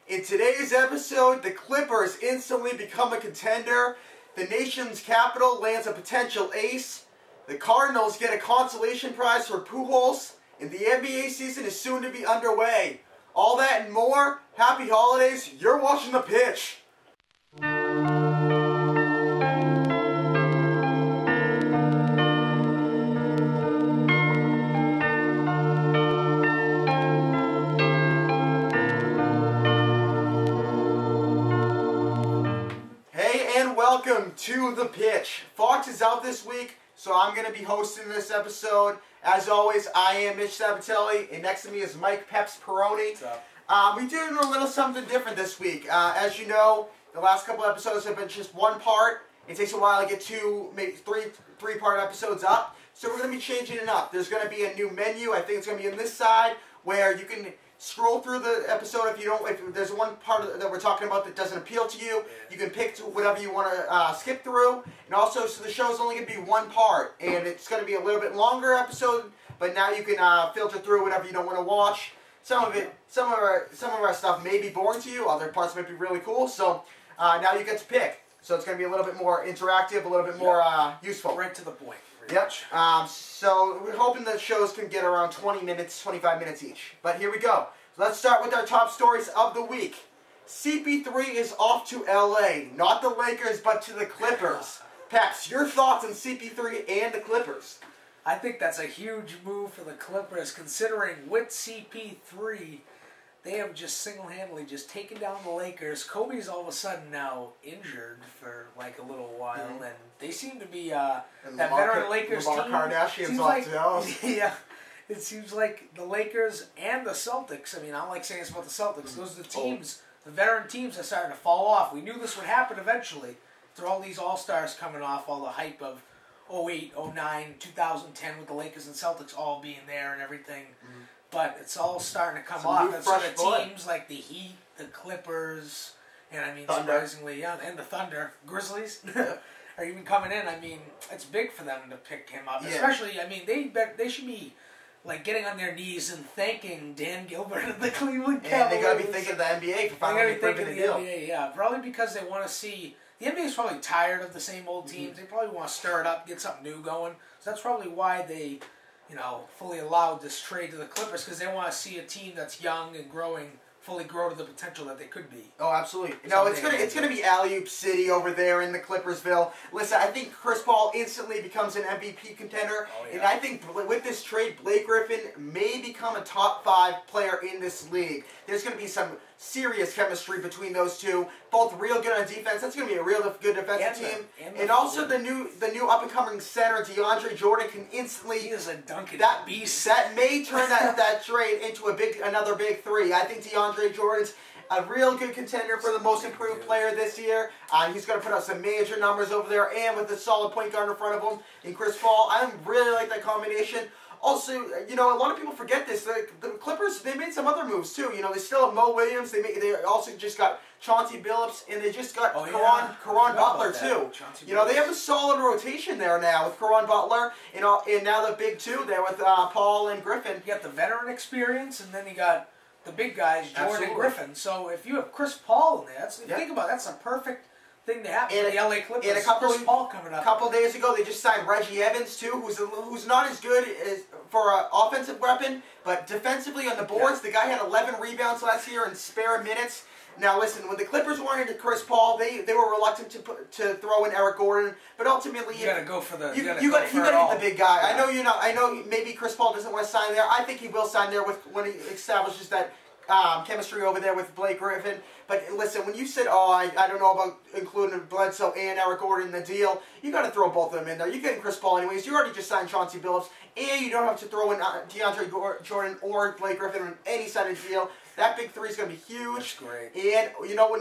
In today's episode, the Clippers instantly become a contender, the nation's capital lands a potential ace, the Cardinals get a consolation prize for Pujols, and the NBA season is soon to be underway. All that and more. Happy holidays. You're watching The Pitch. Welcome to The Pitch. Fox is out this week, so I'm going to be hosting this episode. As always, I am Mitch Sabatelli, and next to me is Mike Peps Peroni. What's up? We're doing a little something different this week. As you know, the last couple episodes have been just one part. It takes a while to get two, maybe three-part episodes up, so we're going to be changing it up. There's going to be a new menu. I think it's going to be on this side, where you can scroll through the episode if there's one part that we're talking about that doesn't appeal to you. You can pick whatever you want to skip through. And also, so the show's only going to be one part, and it's going to be a little bit longer episode. But now you can filter through whatever you don't want to watch. Some of our stuff may be boring to you. Other parts might be really cool. So now you get to pick. So it's going to be a little bit more interactive, a little bit more useful. Right to the point. Yep. So we're hoping the shows can get around 20 minutes, 25 minutes each. But here we go. So let's start with our top stories of the week. CP3 is off to LA. Not the Lakers, but to the Clippers. Peps, your thoughts on CP3 and the Clippers? I think that's a huge move for the Clippers, considering with CP3, they have just single-handedly just taken down the Lakers. Kobe's all of a sudden now injured for like a little while, and they seem to be that veteran Lakers team. Kardashian's off to Dallas. Yeah, it seems like the Lakers and the Celtics. I mean, I don't like saying this about the Celtics. Those are the teams, the veteran teams, are starting to fall off. We knew this would happen eventually. Through all these all-stars coming off, all the hype of 08, 09, 2010 with the Lakers and Celtics all being there and everything. Mm-hmm. But it's all starting to come off. And so the teams like the Heat, the Clippers, and I mean, surprisingly, and the Thunder, Grizzlies are even coming in. I mean, it's big for them to pick him up. Yeah. Especially, I mean, they should be like getting on their knees and thanking Dan Gilbert and the Cleveland Cavaliers. And they got to be thinking of the NBA for finally breaking the deal. NBA, yeah, probably because they want to see. The NBA is probably tired of the same old teams. Mm-hmm. They probably want to stir it up, get something new going. So that's probably why they, fully allowed this trade to the Clippers, because they want to see a team that's young and growing fully grow to the potential that they could be. Oh, absolutely. No, it's gonna be alley-oop city over there in the Clippersville. Listen, I think Chris Paul instantly becomes an MVP contender, and I think with this trade, Blake Griffin may become a top 5 player in this league. There's gonna be some serious chemistry between those two. Both real good on defense. That's going to be a real good defensive team. And also the new up and coming center DeAndre Jordan can instantly. He is a dunking beast. That may turn that trade into another big three. I think DeAndre Jordan's a real good contender for the most improved player this year. He's going to put up some major numbers over there, and with a solid point guard in front of him in Chris Paul, I really like that combination. Also, a lot of people forget this. The Clippers, they made some other moves too. They still have Mo Williams. They also just got Chauncey Billups, and they just got Caron Butler too. They have a solid rotation there now with Caron Butler, and now the big two there with Paul and Griffin. You got the veteran experience, and then you got the big guys, Jordan and Griffin. So if you have Chris Paul in there, think about it, that's a perfect thing to happen for the LA Clippers. And Chris Paul coming up. A couple days ago, they just signed Reggie Evans too, who's not as good as for an offensive weapon, but defensively on the boards, the guy had 11 rebounds last year in spare minutes. Now listen, when the Clippers wanted Chris Paul, they were reluctant to throw in Eric Gordon, but ultimately you got to go for the you got to get the big guy. Yeah. I know maybe Chris Paul doesn't want to sign there. I think he will sign there when he establishes that chemistry over there with Blake Griffin. But listen, when you said, I don't know about including Bledsoe and Eric Gordon in the deal, you got to throw both of them in there. You're getting Chris Paul anyways. You already just signed Chauncey Billups, and you don't have to throw in DeAndre Jordan or Blake Griffin on any side of the deal. That big three is going to be huge. That's great. And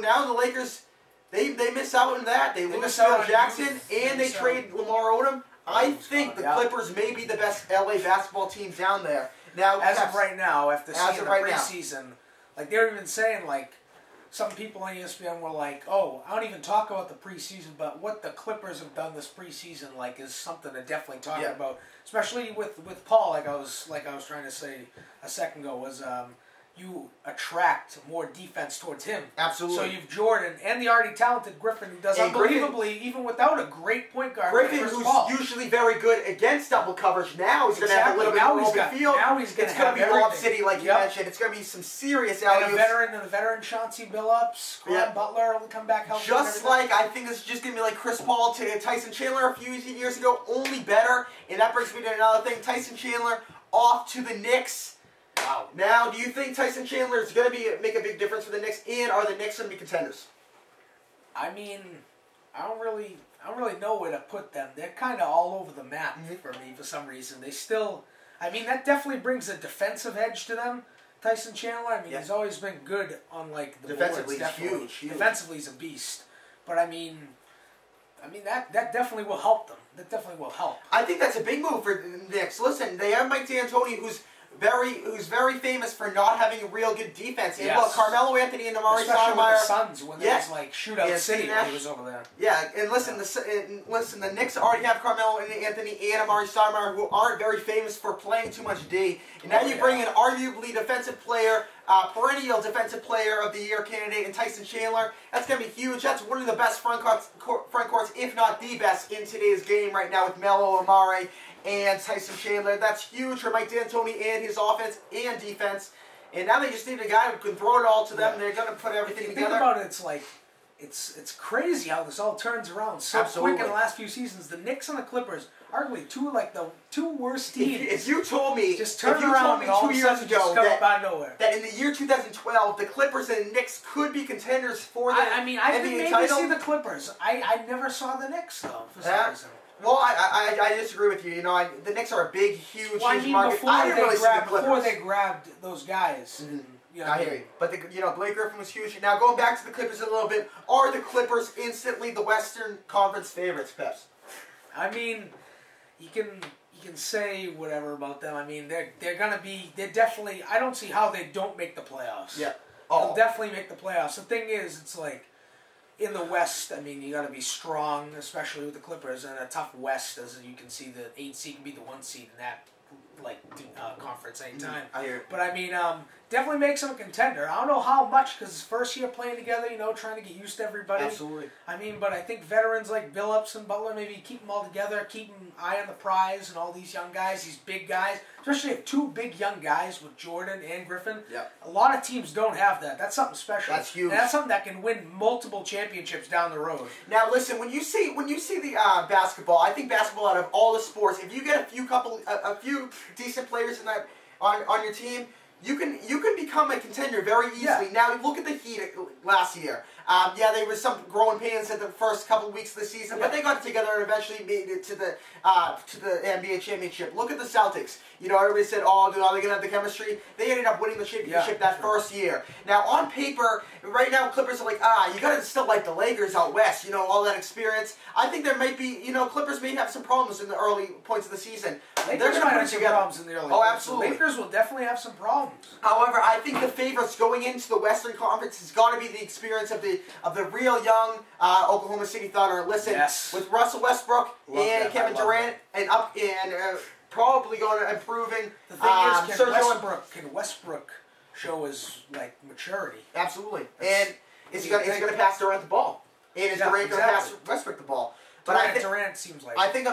now the Lakers, they miss out on that. They lose Phil Jackson, and they trade Lamar Odom. I think the Clippers may be the best LA basketball team down there. Now, as of right now, after seeing the preseason, like they're even saying, like some people on ESPN were like, "Oh, I don't even talk about the preseason, but what the Clippers have done this preseason, like, is something to definitely talk about, especially with Paul." Like I was trying to say a second ago was, you attract more defense towards him. Absolutely. So you've Jordan and the already talented Griffin, who does unbelievably, even without a great point guard. Griffin, who's usually very good against double coverage, now he's going to have a little bit more open field. Now he's going to have It's going to be Lob City, like you mentioned. It's going to be some serious alley-oops. And the veteran Chauncey Billups, Clyde Butler will come back healthy. Just like, I think this is just going to be like Chris Paul to Tyson Chandler a few years ago, only better. And that brings me to another thing. Tyson Chandler off to the Knicks. Wow. Now, do you think Tyson Chandler is going to make a big difference for the Knicks, and are the Knicks going to be contenders? I mean, I don't really know where to put them. They're kind of all over the map for me for some reason. They still, I mean, that definitely brings a defensive edge to them. Tyson Chandler, I mean, he's always been good on like the defensively. boards, He's huge. Defensively, he's a beast. But I mean that definitely will help them. That definitely will help. I think that's a big move for the Knicks. Listen, they have Mike D'Antoni, who's very famous for not having a real good defense. And look, Carmelo Anthony and Amari Stoudemire. With the Suns when there was like shootout city when he was over there. Yeah, and listen, the Knicks already have Carmelo Anthony and Amari Stoudemire, who aren't very famous for playing too much D. And now you bring in arguably defensive player, perennial defensive player of the year candidate in Tyson Chandler. That's going to be huge. That's one of the best front courts, if not the best, in today's game right now with Melo, Amari, and Tyson Chandler. That's huge for Mike D'Antoni and his offense and defense. And now they just need a guy who can throw it all to them. And they're going to put everything together. Think about it. It's like it's crazy how this all turns around so quick in the last few seasons. The Knicks and the Clippers, arguably the two worst teams. If you told me, just turn around 2 years ago that in the year 2012 the Clippers and the Knicks could be contenders for the I mean, I NBA could maybe title. see the Clippers. I never saw the Knicks though for some reason. Well, I disagree with you. You know, the Knicks are a big, huge market. Before they grabbed those guys. Mm-hmm. You know, I hear you. But Blake Griffin was huge. Now going back to the Clippers a little bit, are the Clippers instantly the Western Conference favorites, Peps? I mean, you can say whatever about them. I mean, they're definitely. I don't see how they don't make the playoffs. Yeah. They'll definitely make the playoffs. The thing is, it's like, in the West, I mean, you got to be strong, especially with the Clippers, and a tough West, as you can see, the 8 seed can be the 1 seed in that conference anytime. I hear it. But I mean, definitely makes him a contender. I don't know how much because his first year playing together, trying to get used to everybody. Absolutely. I mean, but I think veterans like Billups and Butler maybe keep them all together, keep an eye on the prize, and all these young guys, these big guys. Especially if 2 big young guys with Jordan and Griffin. Yep. A lot of teams don't have that. That's something special. That's huge. And that's something that can win multiple championships down the road. Now listen, when you see the basketball, I think basketball out of all the sports, if you get a few decent players in that on your team, you can become a contender very easily. Yeah. Now look at the Heat last year. There was some growing pains at the first couple of weeks of the season, but they got it together and eventually made it to the NBA championship. Look at the Celtics. Everybody said, "Oh, are they gonna have the chemistry?" They ended up winning the championship that first year. Now, on paper, right now, Clippers are like, you gotta still like the Lakers out west. All that experience. I think there might be, Clippers may have some problems in the early points of the season. Lakers They're gonna might put have it some together. problems in the early Oh, points. absolutely. The Lakers will definitely have some problems. However, I think the favorites going into the Western Conference has got to be the experience of the real young Oklahoma City Thunder. Listen, with Russell Westbrook and Kevin Durant and probably going to improving. The thing is, can Westbrook show his maturity? Absolutely. And is he going to pass Durant the ball? And is Durant going to pass Westbrook the ball? But Durant seems like. I think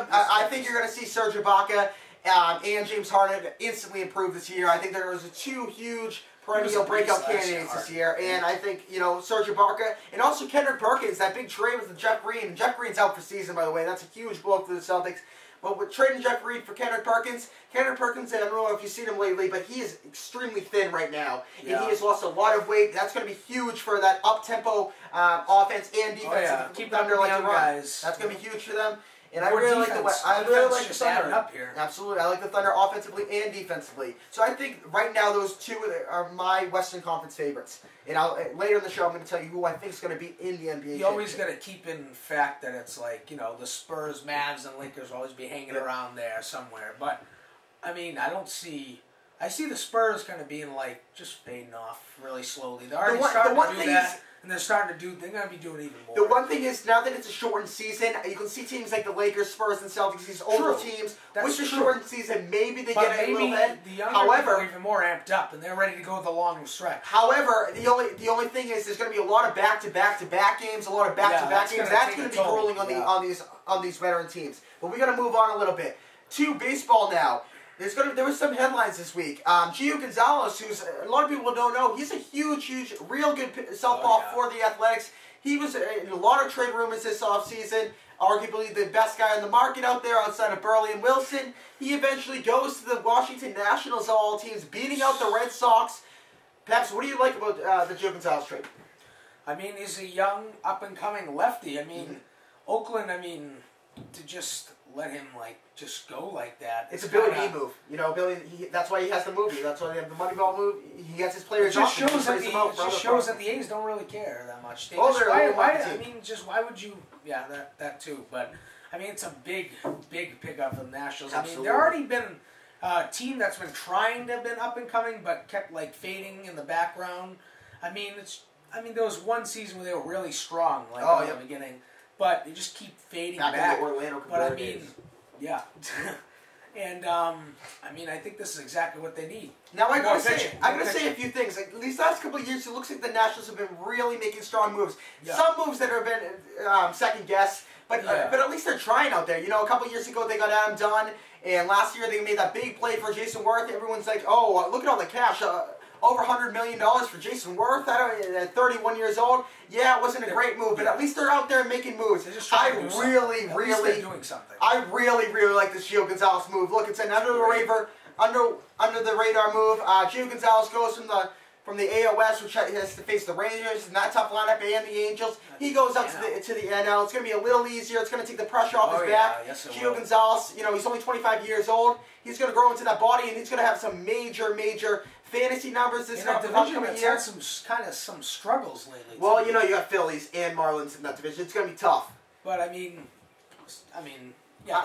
you're going to see Serge Ibaka and James Harden instantly improve this year. I think there was 2 huge perennial breakout candidates this year, and I think Serge Ibaka and also Kendrick Perkins. That big trade with Jeff Green. And Jeff Green's out for season, by the way. That's a huge blow for the Celtics. But with trading Jeff Green for Kendrick Perkins, I don't know if you've seen him lately, but he is extremely thin right now. And he has lost a lot of weight. That's going to be huge for that up-tempo offense and defense. Keep them under young guys. That's going to be huge for them. And I really like the Thunder. Up here. Absolutely. I like the Thunder offensively and defensively. So I think right now those 2 are my Western Conference favorites. And later in the show I'm going to tell you who I think is going to be in the NBA. You always got to keep in fact that it's like, the Spurs, Mavs, and Lakers will always be hanging around there somewhere. But, I mean, I see the Spurs kind of being just fading off really slowly. They're already starting to do that. And they're starting to do. They're going to be doing even more. The one thing is, now that it's a shortened season, you can see teams like the Lakers, Spurs, and Celtics, these older teams. With the shortened season, maybe they get a little ahead. The younger people are even more amped up, and they're ready to go the long stretch. However, the only thing is, there's going to be a lot of back-to-back games, a lot of back-to-back games. That's going to be grueling on these veteran teams. But we got to move on a little bit to baseball now. There were some headlines this week. Gio Gonzalez, who's a lot of people don't know, he's a huge, real good southpaw for the Athletics. He was in a lot of trade rumors this offseason. Arguably the best guy on the market out there outside of Burley and Wilson. He eventually goes to the Washington Nationals, of all teams, beating out the Red Sox. Peps, what do you like about the Gio Gonzalez trade? I mean, he's a young, up-and-coming lefty. I mean, Oakland, to just let him, just go like that. It's a Billy D move. You know, that's why he has the movie. That's why they have the Moneyball move. He gets his players off. It just shows that the A's don't really care that much. Why would you... Yeah, that too. But, it's a big pickup for the Nationals. Absolutely. There already been a team that's been trying to have been up-and-coming, but kept, fading in the background. There was one season where they were really strong, in the beginning. But they just keep fading back. Orlando, but yeah. And I think this is exactly what they need. Now I'm going to say a few things. These last couple of years, it looks like the Nationals have been really making strong moves. Yeah. Some moves that have been second guess, but at least they're trying out there. You know, a couple of years ago they got Adam Dunn, and last year they made that big play for Jason Worth. Everyone's like, oh, look at all the cash. Over $100 million for Jason Worth at 31 years old. Yeah, it wasn't a great move, but at least they're out there making moves. I really like this Gio Gonzalez move. Look, it's an under the radar move. Gio Gonzalez goes from the AOS, which has to face the Rangers, and that tough lineup, and the Angels. He goes up to the NL. It's going to be a little easier. It's going to take the pressure off his back. Yes, Gio Gonzalez, he's only 25 years old. He's going to grow into that body, and he's going to have some major fantasy numbers this upcoming year. Had some struggles lately. Well, you got Phillies and Marlins in that division. It's going to be tough. But the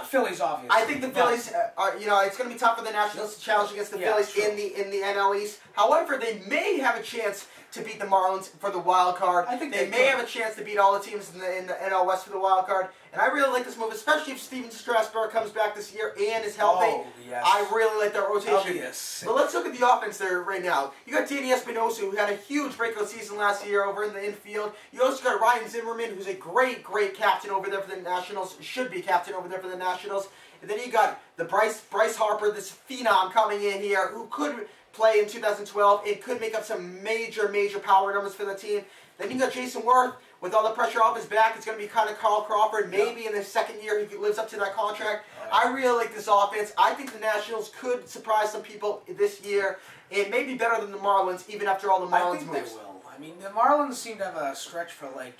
Phillies obviously. I think the Phillies are. It's going to be tough for the Nationals to challenge against the Phillies in the NL East. However, they may have a chance to beat the Marlins for the wild card. I think they may have a chance to beat all the teams in the NL West for the wild card. And I really like this move, especially if Steven Strasburg comes back this year and is healthy. Oh, yes. I really like that rotation. Yes. But let's look at the offense there right now. You got Danny Espinosa, who had a huge breakout season last year over in the infield. You also got Ryan Zimmerman, who's a great captain over there for the Nationals. Should be captain over there for the Nationals. And then you got the Bryce Harper, this phenom coming in here, who could play in 2012 and could make up some major power numbers for the team. Then you got Jason Worth. With all the pressure off his back, it's going to be kind of Carl Crawford. Maybe in his second year he lives up to that contract. I really like this offense. I think the Nationals could surprise some people this year and maybe better than the Marlins, even after all the Marlins moves. I think they will. The Marlins seem to have a stretch for they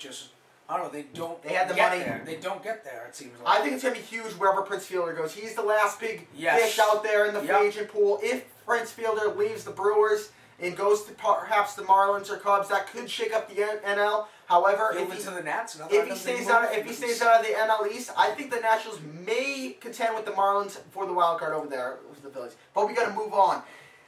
had the money. They don't get there, it seems like. I think it's going to be huge wherever Prince Fielder goes. He's the last big fish out there in the free agent pool. If Prince Fielder leaves the Brewers and goes to perhaps the Marlins or Cubs, that could shake up the NL. However, if he stays out of the NL East, I think the Nationals may contend with the Marlins for the wild card over there with the Phillies. But we got to move on.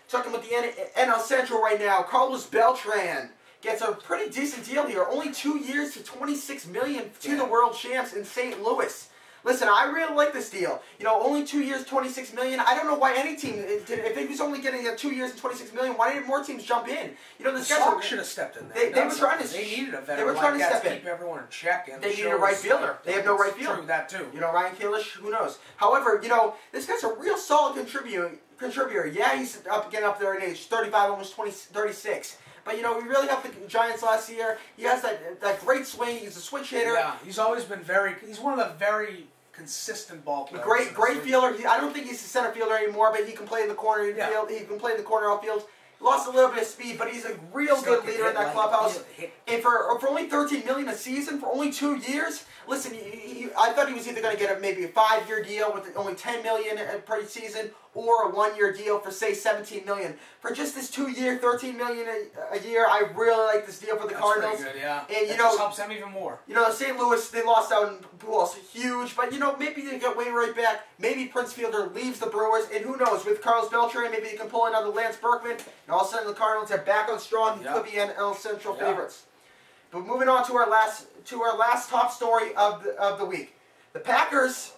Talking about the NL Central right now, Carlos Beltran gets a pretty decent deal here. Only 2 years to $26 million to the world champs in St. Louis. Listen, I really like this deal. Only 2 years, $26 million. I don't know why any team, if he was only getting 2 years and $26 million, why didn't more teams jump in? The Sox should have stepped in there. They were trying to. They needed a veteran like that to keep everyone in check. They needed a right fielder. They have no right fielder. True, that too. Ryan Kalish, who knows? However, this guy's a real solid contributor. Yeah, he's getting up there in age, 35, almost 36. But, we really helped the Giants last year. He has that great swing. He's a switch hitter. Yeah, he's always been he's one of the very consistent ball players. Great fielder. I don't think he's a center fielder anymore, but he can play in the corner infield. He can play in the corner outfield. Lost a little bit of speed, but he's a real good leader in that clubhouse. And for only $13 million a season, for only 2 years, listen, I thought he was either going to get maybe a 5-year deal with only $10 million per season, or a 1-year deal for say $17 million. For just this 2-year, $13 million a year, I really like this deal for the Cardinals. Pretty good, yeah. And that just helps them even more. St. Louis, they lost out in Pujols, huge, but maybe they get Wainwright back. Maybe Prince Fielder leaves the Brewers, and who knows, with Carlos Beltran, maybe they can pull in another Lance Berkman, and all of a sudden the Cardinals are back on strong. He could be NL Central favorites. But moving on to our last top story of the week. The Packers,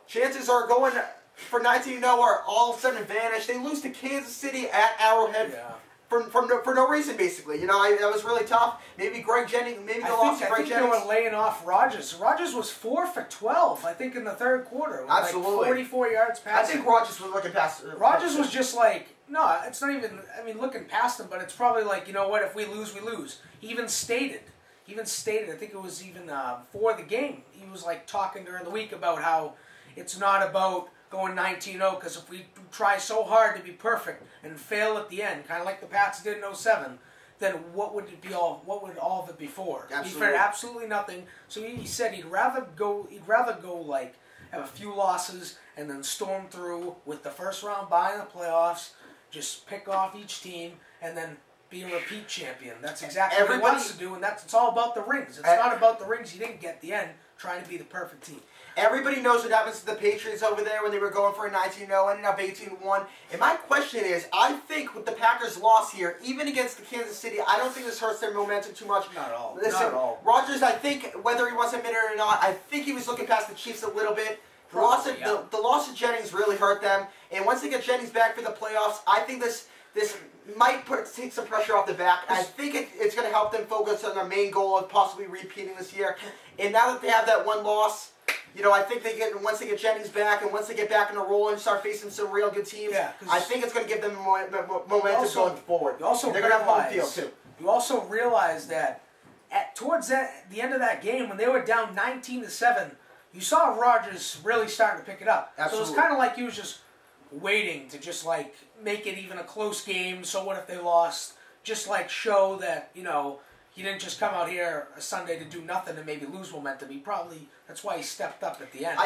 chances are going for 19-0 are all of a sudden vanished. They lose to Kansas City at Arrowhead. Yeah. For no reason, basically. You know, that was really tough. Maybe Greg Jennings, maybe the loss of Greg Jennings. I think they were laying off Rodgers. Rodgers was 4 for 12, I think, in the third quarter. Absolutely. Like 44 yards passing. I think Rodgers was looking past. Rodgers was just like, no, it's not even, I mean, looking past him, but it's probably like, you know what, if we lose, we lose. He even stated, I think it was even before the game, he was like talking during the week about how it's not about going 19-0, because if we try so hard to be perfect and fail at the end, kind of like the Pats did in 07, then what would all of it be for? Absolutely. Absolutely nothing. So he said he'd rather go like have a few losses and then storm through with the first round bye in the playoffs, just pick off each team and then be a repeat champion. That's exactly what he wants to do, and it's all about the rings. It's not about the rings he didn't get at the end, trying to be the perfect team. Everybody knows what happens to the Patriots over there when they were going for a 19-0, ended up 18-1. And my question is, I think with the Packers' loss here, even against the Kansas City, I don't think this hurts their momentum too much. Not at all. Listen, not at all. Rodgers, I think, whether he wants to admit it or not, I think he was looking past the Chiefs a little bit. The loss of Jennings really hurt them. And once they get Jennings back for the playoffs, I think this might take some pressure off the back. I think it's going to help them focus on their main goal of possibly repeating this year. And now that they have that one loss, you know, I think once they get Jennings back and once they get back in the role and start facing some real good teams, I think it's going to give them momentum going forward. They're going to have home field too. You also realize that towards the end of that game, when they were down 19-7, you saw Rodgers really starting to pick it up. Absolutely. So it was kind of like he was just waiting to just like make it even a close game. So what if they lost? Just like show that, you know, he didn't just come out here a Sunday to do nothing and maybe lose momentum. That's why he stepped up at the end.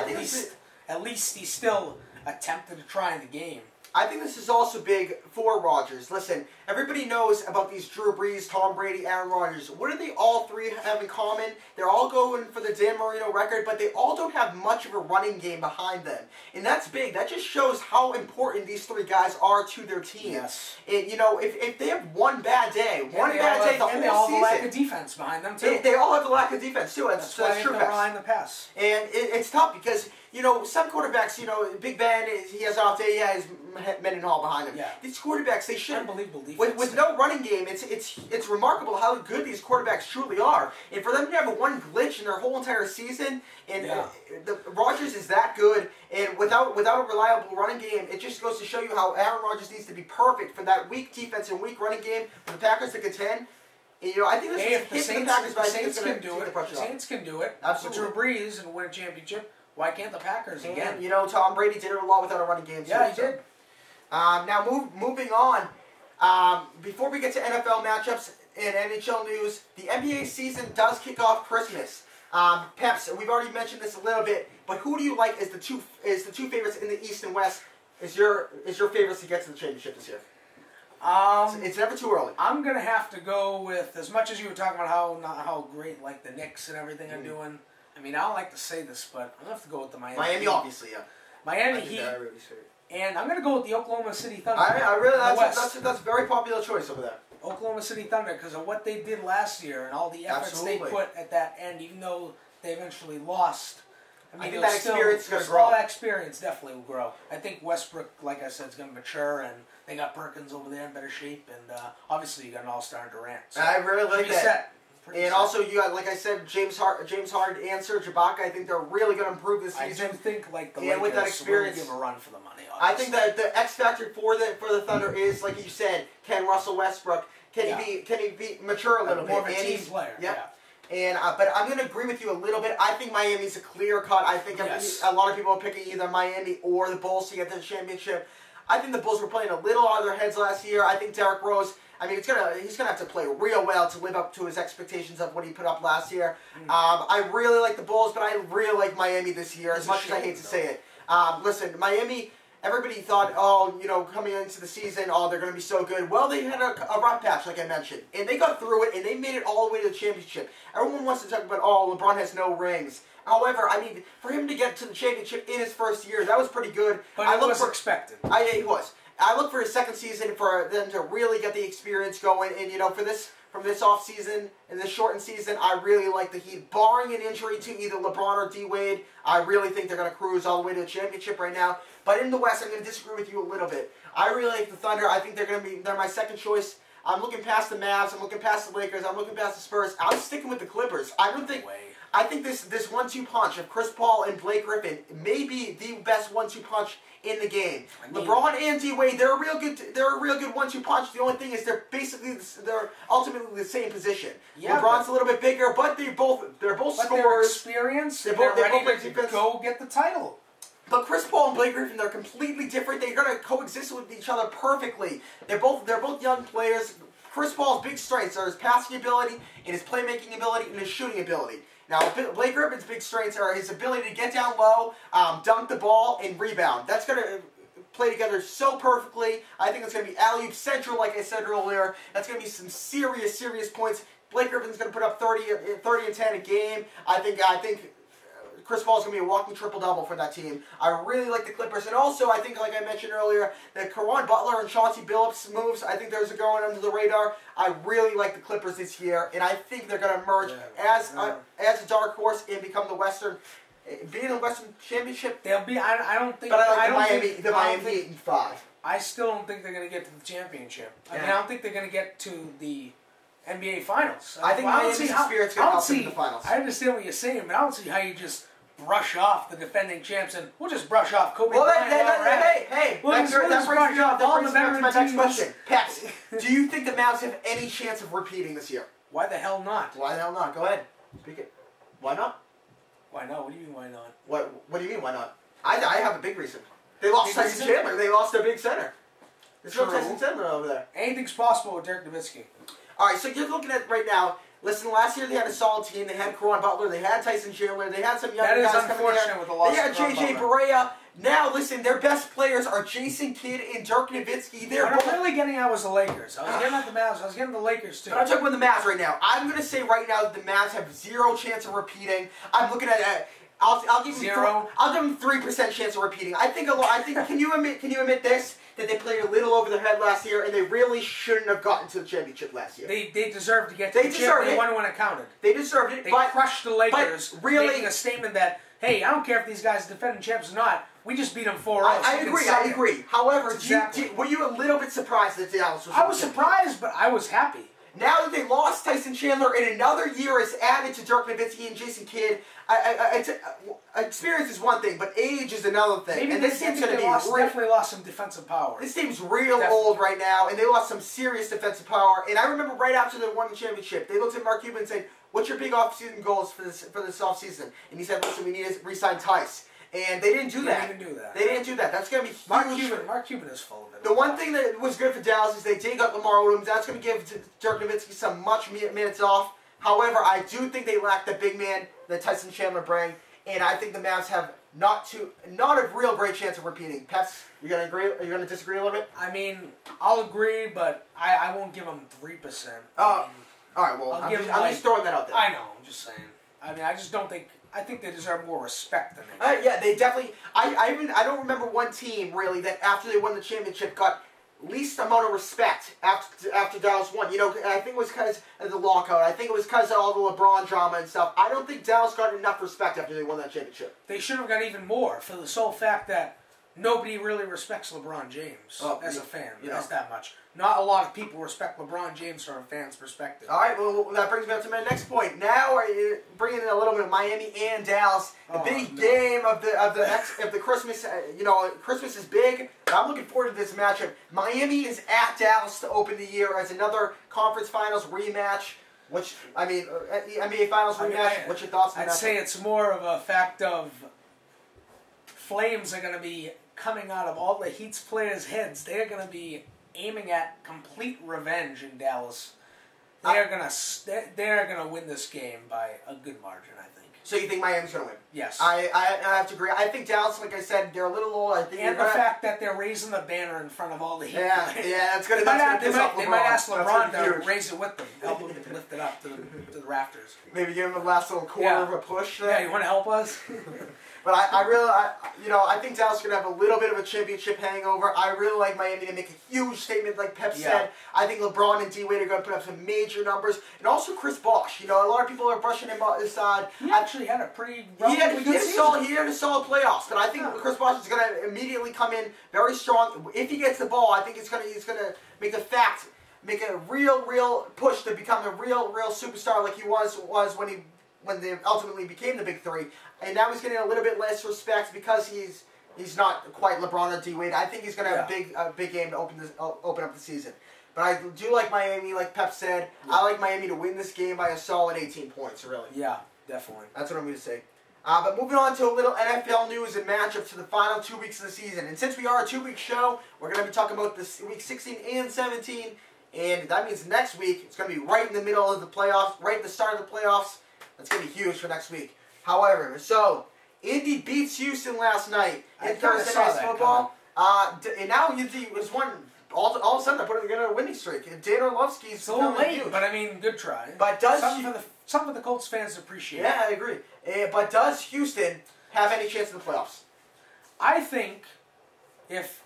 At least he still attempted to try in the game. I think this is also big for Rodgers. Listen, everybody knows about these Drew Brees, Tom Brady, Aaron Rodgers. What do they all three have in common? They're all going for the Dan Marino record, but they all don't have much of a running game behind them. And that's big. That just shows how important these three guys are to their team. Yes. And, you know, if they have one bad day, the whole season. They all have the lack of defense behind them, too. They all have the lack of defense, too. That's why they true. have to rely on the pass. And it's tough because, you know, some quarterbacks, you know, Big Ben, he has an off day, he has Mendenhall behind him. Yeah. These quarterbacks, they should. Unbelievable defense. With no running game, it's remarkable how good these quarterbacks truly are. And for them to have one glitch in their whole entire season, and Rodgers is that good, and without a reliable running game, it just goes to show you how Aaron Rodgers needs to be perfect for that weak defense and weak running game for the Packers to contend. And, you know, I think this is a hit to the Packers, but I think it's going to take the pressure off. The Saints can do it. Absolutely. With Drew Brees and win a championship. Why can't the Packers again? And, you know, Tom Brady did it a lot without a running game, too. Yeah, he did. Now, moving on, before we get to NFL matchups and NHL news, the NBA season does kick off Christmas. Peps, we've already mentioned this a little bit, but who do you like as the two favorites in the East and West? Is your favorites to get to the championship this year? It's never too early. I'm gonna have to go with, as much as you were talking about how great like the Knicks and everything are doing. I mean, I don't like to say this, but I'm gonna have to go with the Miami. Miami, Heat. obviously, yeah. Miami Heat. And I'm going to go with the Oklahoma City Thunder. That's a very popular choice over there. Oklahoma City Thunder, because of what they did last year and all the efforts they put at that end, even though they eventually lost. I mean, that experience is going to grow. All that experience definitely will grow. I think Westbrook, like I said, is going to mature, and they got Perkins over there in better shape, and obviously you got an all-star Durant. So I really like that. Set. And also, you got, like I said, James Harden and Serge Ibaka. I think they're really going to improve this season. I do think like the Lakers with that experience, will give a run for the money. Obviously. I think that the X factor for the Thunder is, like you said, can Russell Westbrook can he be mature a little bit? More of a team player. Yeah. And but I'm going to agree with you a little bit. I think Miami's a clear cut. I think a lot of people are picking either Miami or the Bulls to get to the championship. I think the Bulls were playing a little out of their heads last year. I think Derrick Rose. I mean, he's gonna have to play real well to live up to his expectations of what he put up last year. I really like the Bulls, but I really like Miami this year, as much as I hate to say it. Listen, Miami, everybody thought, coming into the season, they're going to be so good. Well, they had a rough patch, like I mentioned, and they got through it, and they made it all the way to the championship. Everyone wants to talk about, LeBron has no rings. However, I mean, for him to get to the championship in his first year, that was pretty good. But it was expected. He was. I look for his second season for them to really get the experience going, and for from this offseason and this shortened season, I really like the Heat. Barring an injury to either LeBron or D-Wade, I really think they're going to cruise all the way to the championship right now. But in the West, I'm going to disagree with you a little bit. I really like the Thunder. I think they're my second choice. I'm looking past the Mavs. I'm looking past the Lakers. I'm looking past the Spurs. I'm sticking with the Clippers. I think this 1-2 punch of Chris Paul and Blake Griffin may be the best 1-2 punch in the game. LeBron and D-Wade, they're a real good 1-2 punch. The only thing is they're ultimately the same position. Yeah, LeBron's a little bit bigger, but they're both scorers. They're experienced. They're ready to go get the title. But Chris Paul and Blake Griffin, they're completely different. They're going to coexist with each other perfectly. They're both young players. Chris Paul's big strengths are his passing ability and his playmaking ability and his shooting ability. Now, Blake Griffin's big strengths are his ability to get down low, dunk the ball, and rebound. That's going to play together so perfectly. I think it's going to be alley-oop central, like I said earlier. That's going to be some serious points. Blake Griffin's going to put up 30 and 10 a game. I think Chris Paul is going to be a walking triple-double for that team. I really like the Clippers. And also, I think, like I mentioned earlier, that Caron Butler and Chauncey Billups moves, I think those are going under the radar. I really like the Clippers this year, and I think they're going to emerge as a dark horse and become the Western, being in the Western Championship. They'll be. I don't think. But I like the Miami Heat in 5. I still don't think they're going to get to the championship. I mean, I don't think they're going to get to the NBA Finals. I think Miami's Spirit's going to help them in the Finals. I understand what you're saying, but I don't see how you just brush off the defending champs, and we'll just brush off Kobe Bryant. Hey, that brings me up to my next question. Peps, do you think the Mavs have any chance of repeating this year? Why the hell not? Why the hell not? Go ahead. Speak it. Why not? Why not? What do you mean, why not? What do you mean, why not? I have a big reason. They lost Tyson Chandler. They lost their big center. There's no Tyson Chandler over there. Anything's possible with Dirk Nowitzki. All right, so you're looking at right now. Listen, last year they had a solid team. They had Caron Butler. They had Tyson Chandler. They had some young guys coming in. That is unfortunate with the loss of Caron Butler. They had J.J. Barea. Now, listen, their best players are Jason Kidd and Dirk Nowitzki. What I'm really getting at was the Lakers. I was getting at the Mavs. I was getting the Lakers, too. But I'm talking about the Mavs right now. I'm going to say right now that the Mavs have 0 chance of repeating. I'm looking at I'll give them I'll give them 3% chance of repeating. I think can you admit this? That they played a little over their head last year, and they really shouldn't have gotten to the championship last year. They deserved to get to the championship. They won when it counted. They deserved it. They crushed the Lakers, making a statement that, hey, I don't care if these guys are defending champs or not. We just beat them 4-0. I agree. However, were you a little bit surprised that Dallas was? I was surprised, but I was happy. Now that they lost Tyson Chandler and another year is added to Dirk Nowitzki and Jason Kidd, experience is one thing, but age is another thing. Maybe this team's definitely lost some defensive power. This team's real old right now, and they lost some serious defensive power. And I remember right after they won the championship, they looked at Mark Cuban and said, "What's your big off-season goals for this offseason?" And he said, "Listen, we need to re-sign Tice." And they didn't do that. They didn't do that. That's going to be huge. Mark Cuban is full of it. The one thing that was good for Dallas is they did got Lamar Odom. That's going to give Dirk Nowitzki some much minutes off. However, I do think they lack the big man that Tyson Chandler bring, and I think the Mavs have not a real great chance of repeating. Peps, you going to agree? Are you going to disagree a little bit? I mean, I'll agree, but I won't give them 3%. All right. Well, I'm just throwing that out there. I know. I'm just saying. I mean, I just don't think. I think they deserve more respect than they do. Yeah, they definitely. I don't remember one team really that after they won the championship got least amount of respect after Dallas won. You know, I think it was because of the lockout. I think it was because of all the LeBron drama and stuff. I don't think Dallas got enough respect after they won that championship. They should have got even more for the sole fact that nobody really respects LeBron James as a fan. That's that much. Not a lot of people respect LeBron James from a fan's perspective. All right, well, that brings me up to my next point. Now, bringing in a little bit of Miami and Dallas, the big game of the Christmas. Christmas is big. I'm looking forward to this matchup. Miami is at Dallas to open the year as another conference finals rematch. NBA Finals rematch. What's your thoughts on that? I'd say it's more of a fact of flames are going to be coming out of all the Heat's players' heads. They're going to be aiming at complete revenge in Dallas. They're gonna win this game by a good margin, I think. So you think Miami's going to win? Yes. I have to agree. I think Dallas, like I said, they're a little old. I think and the fact that they're raising the banner in front of all the Heat. Yeah, that's going to piss off LeBron. They might ask LeBron to raise it with them, help him lift it up to the rafters. Maybe give him a last little quarter of a push there. Yeah, you want to help us? But I think Dallas is going to have a little bit of a championship hangover. I really like Miami to make a huge statement, like Pep said. I think LeBron and D-Wade are going to put up some major numbers. And also Chris Bosh. A lot of people are brushing him aside. He actually had a pretty relatively good season. He had a solid playoffs. But I think Chris Bosh is going to immediately come in very strong. If he gets the ball, I think he's going to make a real push to become a real superstar like he was when they ultimately became the Big Three. And now he's getting a little bit less respect because he's not quite LeBron or D-Wade. I think he's going to have a big game to open up the season. But I do like Miami, like Pep said. I like Miami to win this game by a solid 18 points, really. Yeah, definitely. That's what I'm going to say. But moving on to a little NFL news and matchups for the final 2 weeks of the season. And since we are a 2-week show, we're going to be talking about this week 16 and 17. And that means next week, it's going to be right in the middle of the playoffs, right at the start of the playoffs. That's going to be huge for next week. However, so Indy beats Houston last night in Thursday Night Football. And now Indy was one. All of a sudden, I put it together a winning streak. And Dan Orlovsky's it's a little late, but I mean, good try. But does some of the Colts fans appreciate? Yeah, I agree. But does Houston have any chance in the playoffs? I think if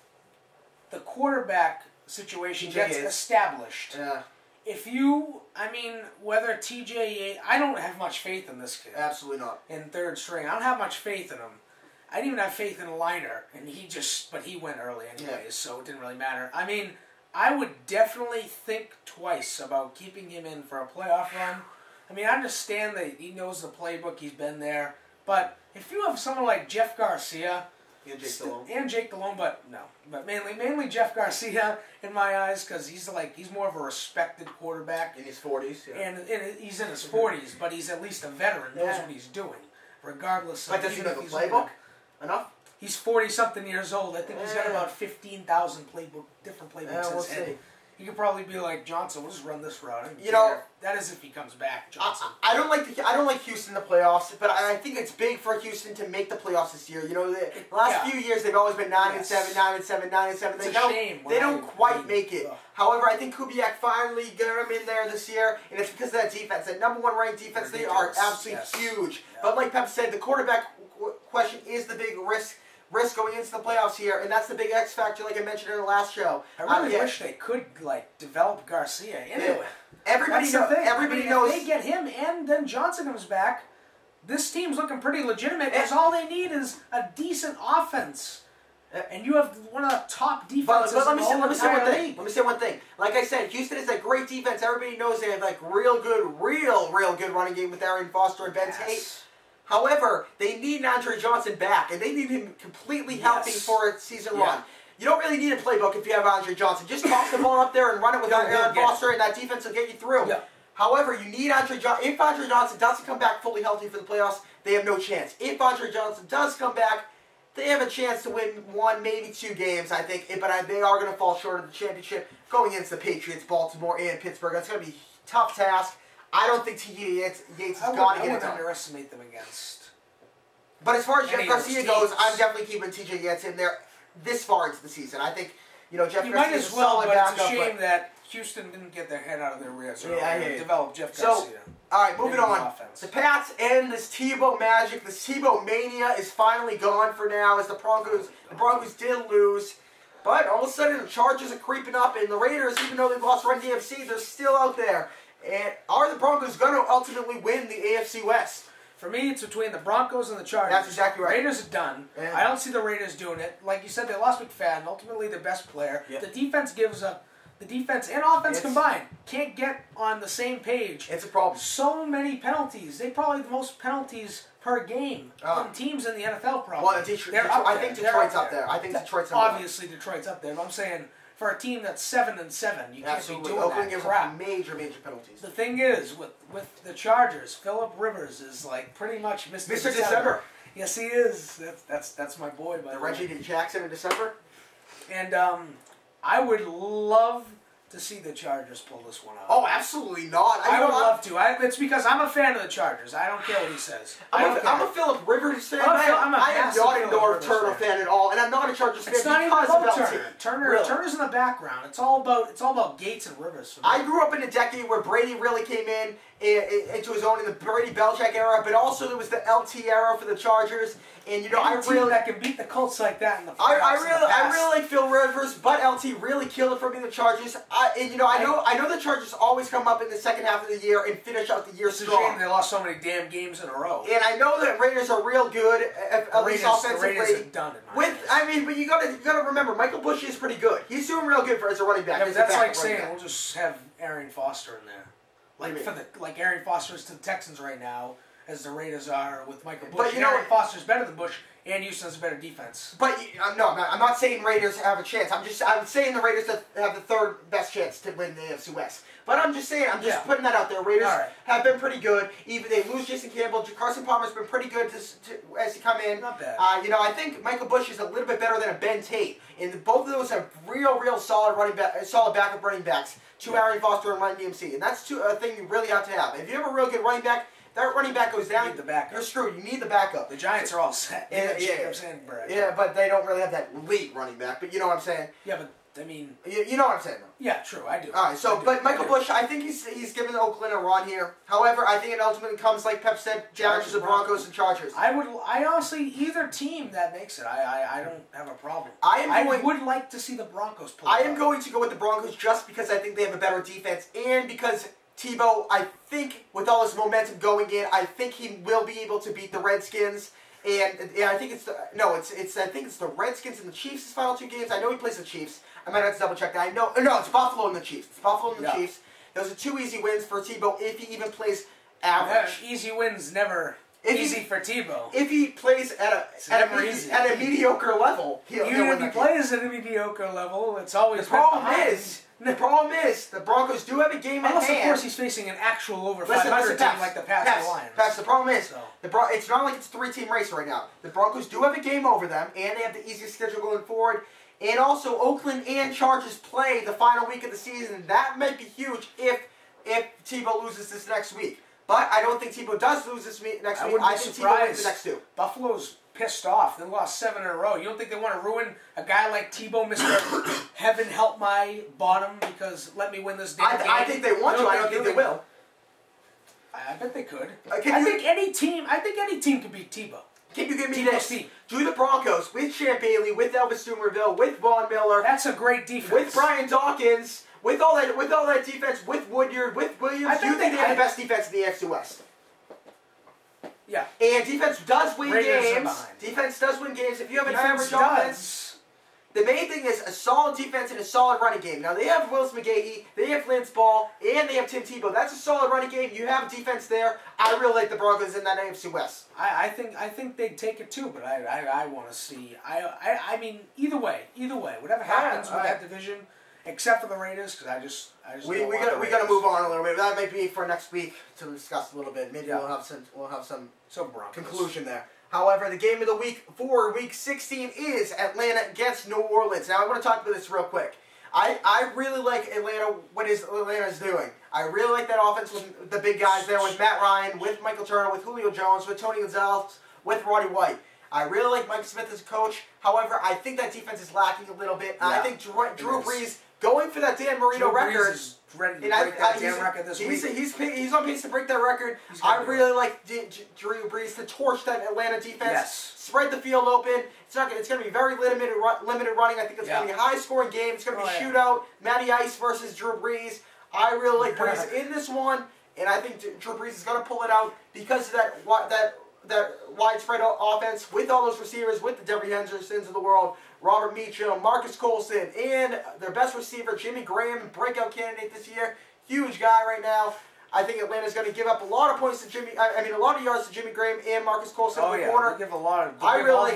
the quarterback situation gets established. Yeah. Whether TJ, I don't have much faith in this kid. Absolutely not. In third string, I don't have much faith in him. I didn't even have faith in Liner, and but he went early anyways, so it didn't really matter. I would definitely think twice about keeping him in for a playoff run. I understand that he knows the playbook, he's been there, but if you have someone like Jeff Garcia and Jake Delhomme, but mainly Jeff Garcia in my eyes, because he's more of a respected quarterback in his 40s, and he's in his 40s, but he's at least a veteran, knows what he's doing, regardless. But does he know the playbook enough? He's 40-something years old. I think he's got about 15,000 different playbooks in his head. He could probably be like Johnson. We'll just run this route. That is if he comes back, Johnson. I don't like Houston in the playoffs, but I think it's big for Houston to make the playoffs this year. The last few years they've always been 9-7, 9-7, 9-7. It's a shame. They don't quite make it. However, I think Kubiak finally got him in there this year, and it's because of that defense. That number 1 ranked defense, they are absolutely huge. Yeah. But like Pep said, the quarterback question is the big risk going into the playoffs here, and that's the big X factor, like I mentioned in the last show. I really wish they could develop Garcia into it. Everybody knows. If they get him, and then Johnson comes back, this team's looking pretty legitimate. Because all they need is a decent offense, and you have one of the top defenses. But let me say one thing. Like I said, Houston is a great defense. Everybody knows they have real good running game with Arian Foster and Ben Tate. However, they need Andre Johnson back, and they need him completely healthy for a season run. You don't really need a playbook if you have Andre Johnson. Just toss the ball up there and run it with Aaron Foster, and that defense will get you through. Yeah. However, you need Andre Johnson. If Andre Johnson doesn't come back fully healthy for the playoffs, they have no chance. If Andre Johnson does come back, they have a chance to win 1, maybe 2 games, I think. But they are going to fall short of the championship going against the Patriots, Baltimore, and Pittsburgh. That's going to be a tough task. I don't think T.J. Yates is going to get it done. I wouldn't underestimate them against. But as far as Jeff Garcia goes, I'm definitely keeping T.J. Yates in there this far into the season. I think, Jeff Garcia is a solid backup. It's a shame that Houston didn't get their head out of their rears and develop Jeff Garcia. All right, moving on. The Pats end this Tebow magic. This Tebow mania is finally gone for now as the Broncos did lose. But all of a sudden, the Chargers are creeping up, and the Raiders, even though they've lost Run DMC, they're still out there. And are the Broncos going to ultimately win the AFC West? For me, it's between the Broncos and the Chargers. That's exactly right. Raiders are done. Yeah. I don't see the Raiders doing it. Like you said, they lost McFadden, ultimately their best player. Yep. The defense gives up. The defense and offense combined can't get on the same page. It's a problem. So many penalties. They probably have the most penalties per game from teams in the NFL. Probably. Well, I think Detroit's up there. Obviously, Detroit's up there. But I'm saying for a team that's 7-7, you can't be doing Oakland that crap. Major penalties. The thing is, with the Chargers, Phillip Rivers is pretty much Mr. December. Yes, he is. That's my boy. By the Reggie Jackson in December. And I would love to see the Chargers pull this one out. Oh, absolutely not. I would love to. It's because I'm a fan of the Chargers. I don't care what he says. I'm a Philip Rivers fan. I am not a North Turner fan at all, and I'm not a Chargers fan because of LT. Turner's in the background. It's all about Gates and Rivers. I grew up in a decade where Brady really came into his own in the Brady Belichick era, but also there was the LT era for the Chargers. And that can beat the Colts like that in the playoffs. I really like Phil Rivers, but LT really killed it for me in the Chargers. I know the Chargers always come up in the second half of the year and finish out the year strong. It's a shame they lost so many damn games in a row. And I know that Raiders are real good, at least offensively. The Raiders are done in my eyes. But you gotta remember, Michael Bush is pretty good. He's doing real good as a running back. Yeah, but that's like saying we'll just have Arian Foster in there, like Arian Foster is to the Texans right now, as the Raiders are with Michael Bush. But Arian Foster's better than Bush. And Houston has a better defense. But no, I'm not saying Raiders have a chance. I'm saying the Raiders have the third best chance to win the AFC West. But I'm just putting that out there. Raiders have been pretty good. Even they lose Jason Campbell. Carson Palmer's been pretty good as he come in. Not bad. I think Michael Bush is a little bit better than a Ben Tate. And both of those have real solid backup running backs to Arian Foster and Ryan DMC. And that's a thing you really have to have. If you have a real good running back, that running back goes down, you're screwed. You need the backup. The Giants are all set. Yeah, but they don't really have that elite running back. But you know what I'm saying? Yeah, but I mean... You know what I'm saying, though. Yeah, true, I do. All right, but Michael Bush, I think he's given Oakland a run here. However, I think it ultimately comes, like Pep said, challenges the Broncos and Chargers. I honestly, either team that makes it, I don't have a problem. I would like to see the Broncos pull it out. I am going to go with the Broncos just because I think they have a better defense and because... Tebow, I think, with all his momentum going in, I think he will be able to beat the Redskins. And I think it's the Redskins and the Chiefs' his final two games. I know he plays the Chiefs. I might have to double check that. No, it's Buffalo and the Chiefs. It's Buffalo and the Chiefs. Those are two easy wins for Tebow if he even plays average. Easy wins never easy for Tebow. If he plays at a mediocre level, even if he plays at a mediocre level, it's always The problem is, the Broncos do have a game at hand. Unless, of course, he's facing an actual over 500 team like the Pats or Lions. The problem is, it's not like it's a 3-team race right now. The Broncos do have a game over them, and they have the easiest schedule going forward. And also, Oakland and Chargers play the final week of the season. That might be huge if Tebow loses this next week. But I don't think Tebow does lose this next week. I think Tebow wins the next two. Buffalo's pissed off. They lost 7 in a row. You don't think they want to ruin a guy like Tebow, Mr. Heaven help my bottom, because let me win this damn game? I think they want to. I don't think they will. I bet they could. I think any team could beat Tebow. Can you give me this? Do the Broncos with Champ Bailey, with Elvis Dumerville, with Von Miller. That's a great defense. With Brian Dawkins, with all that defense, with Woodyard, with Williams. Do you think they have the best defense in the AFC West? Yeah. And defense does win games. Defense does win games. If you have an average offense, the main thing is a solid defense and a solid running game. Now, they have Willis McGahee, they have Lance Ball, and they have Tim Tebow. That's a solid running game. You have a defense there. I really like the Broncos in that AFC West. I think they'd take it too, but I want to see. I mean, either way, whatever happens with that division, except for the Raiders, because I just we gotta move on a little bit. That might be for next week to discuss a little bit. Maybe we'll have some conclusion there. However, the game of the week for Week 16 is Atlanta against New Orleans. Now, I want to talk about this real quick. I really like Atlanta, what Atlanta's doing. I really like that offense with the big guys there, with Matt Ryan, with Michael Turner, with Julio Jones, with Tony Gonzalez, with Roddy White. I really like Mike Smith as a coach. However, I think that defense is lacking a little bit. Yeah, I think Drew Brees going for that Dan Marino record. Ready to break that damn record this week. He's on pace to break that record. I really like Drew Brees to torch that Atlanta defense. Yes. Spread the field open. It's going to be very limited running. I think it's going to be a high-scoring game. It's going to be a shootout. Matty Ice versus Drew Brees. I really like Brees in this one, and I think Drew Brees is going to pull it out because of that widespread offense with all those receivers, with the Debbie Hendersons of the world, Robert Meacham, Marcus Colston, and their best receiver, Jimmy Graham, breakout candidate this year. Huge guy right now. I think Atlanta's going to give up a lot of points to a lot of yards to Jimmy Graham and Marcus Colston in the corner. They give a lot of